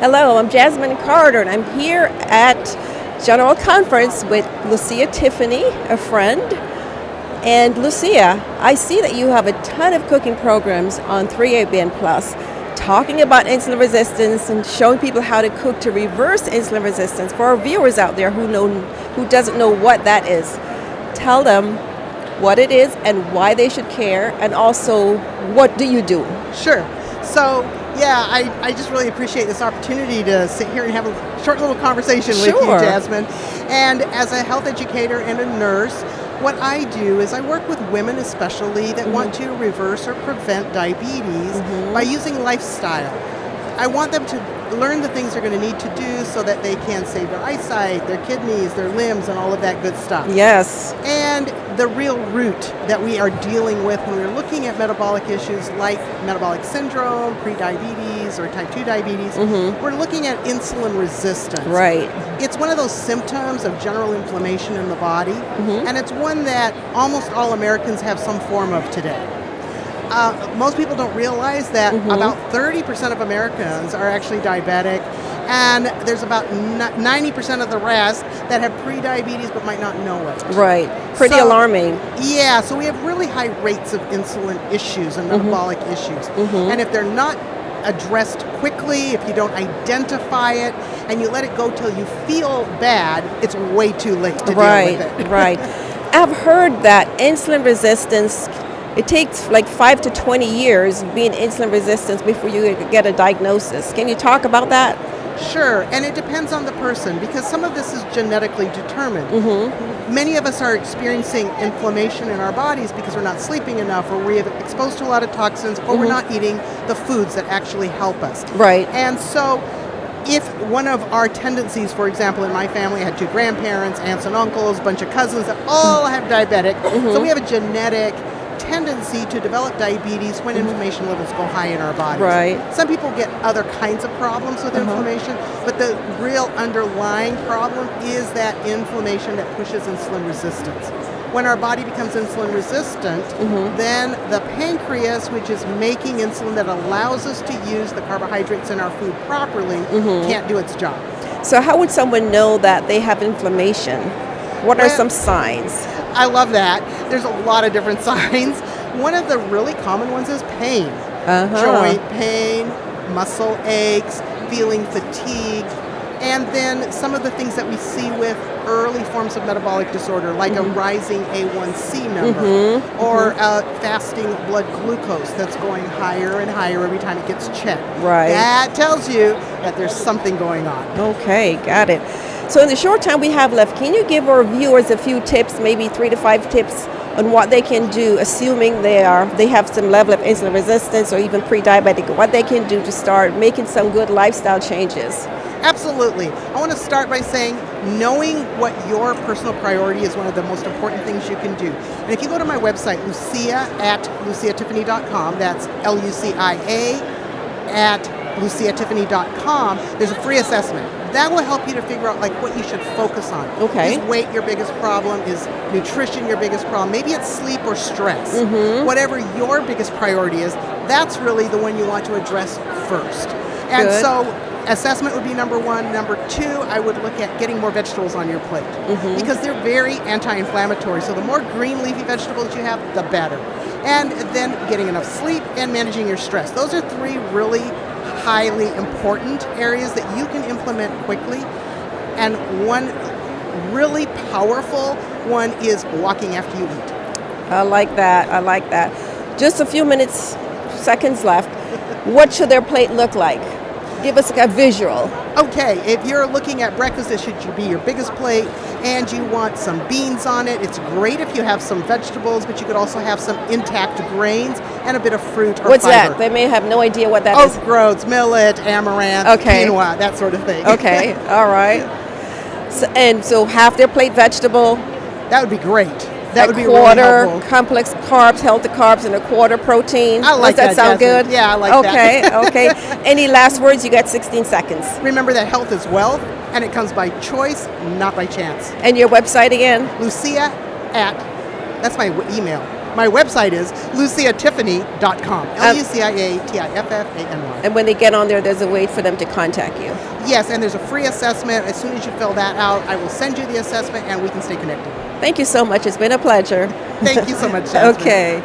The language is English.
Hello, I'm Jasmine Carter, and I'm here at General Conference with Lucia Tiffany, a friend. And Lucia, I see that you have a ton of cooking programs on 3ABN Plus, talking about insulin resistance and showing people how to cook to reverse insulin resistance. For our viewers out there who doesn't know what that is, tell them what it is and why they should care, and also what do you do? Sure. So, I just really appreciate this opportunity to sit here and have a short little conversation with you, Jasmine. And as a health educator and a nurse, what I do is I work with women especially that want to reverse or prevent diabetes by using lifestyle. I want them to learn the things they're going to need to do so that they can save their eyesight, their kidneys, their limbs, and all of that good stuff. Yes. And the real root that we are dealing with when we're looking at metabolic issues like metabolic syndrome, prediabetes, or type 2 diabetes, we're looking at insulin resistance. Right. It's one of those symptoms of general inflammation in the body, and it's one that almost all Americans have some form of today. Most people don't realize that about 30% of Americans are actually diabetic, and there's about 90% of the rest that have prediabetes but might not know it. Right. Pretty alarming. Yeah, so we have really high rates of insulin issues and metabolic issues. And if they're not addressed quickly, if you don't identify it, and you let it go till you feel bad, it's way too late to deal with it. Right. I've heard that insulin resistance, it takes like 5 to 20 years being insulin resistant before you get a diagnosis. Can you talk about that? Sure, and it depends on the person because some of this is genetically determined. Many of us are experiencing inflammation in our bodies because we're not sleeping enough, or we're exposed to a lot of toxins, or we're not eating the foods that actually help us. Right. And so if one of our tendencies, for example, in my family, I had 2 grandparents, aunts and uncles, a bunch of cousins that all have diabetic, so we have a genetic tendency to develop diabetes when inflammation levels go high in our bodies. Right. Some people get other kinds of problems with inflammation, but the real underlying problem is that inflammation that pushes insulin resistance. When our body becomes insulin resistant, then the pancreas, which is making insulin that allows us to use the carbohydrates in our food properly, can't do its job. So how would someone know that they have inflammation? What are some signs? I love that. There's a lot of different signs. One of the really common ones is pain. Joint pain, muscle aches, feeling fatigued, and then some of the things that we see with early forms of metabolic disorder, like a rising A1C number, or fasting blood glucose that's going higher and higher every time it gets checked. Right. That tells you that there's something going on. Okay, got it. So in the short time we have left, can you give our viewers a few tips, maybe 3 to 5 tips on what they can do, assuming they have some level of insulin resistance or even pre-diabetic, what they can do to start making some good lifestyle changes? Absolutely. I want to start by saying knowing what your personal priority is one of the most important things you can do. And if you go to my website, lucia@luciatiffany.com, that's LUCIA at luciatiffany.com, there's a free assessment. That will help you to figure out what you should focus on. Okay. Is weight your biggest problem? Is nutrition your biggest problem? Maybe it's sleep or stress. Whatever your biggest priority is, that's really the one you want to address first. And so assessment would be number 1. Number 2, I would look at getting more vegetables on your plate because they're very anti-inflammatory. So the more green leafy vegetables you have, the better. And then getting enough sleep and managing your stress. Those are 3 really highly important areas that you can implement quickly. And one really powerful one is walking after you eat. I like that. Just a few seconds left. What should their plate look like? Give us a visual. Okay, if you're looking at breakfast, it should be your biggest plate, and you want some beans on it. It's great if you have some vegetables, but you could also have some intact grains and a bit of fruit or What's fiber. that? They may have no idea what that is. Oat groats, millet, amaranth, quinoa, that sort of thing. Okay, all right. So half their plate vegetable. That would be great. That would be a quarter really helpful. Complex carbs, healthy carbs, and a quarter protein. I like Does that sound Jasmine. good? Yeah, I like that. Okay. Any last words? You got 16 seconds. Remember that health is wealth, and it comes by choice, not by chance. And your website again? Lucia at, that's my email, My website is luciatiffany.com. LuciaTiffany. And when they get on there, there's a way for them to contact you. Yes, and there's a free assessment. As soon as you fill that out, I will send you the assessment and we can stay connected. Thank you so much. It's been a pleasure. Thank you so much, Jasmine. Okay.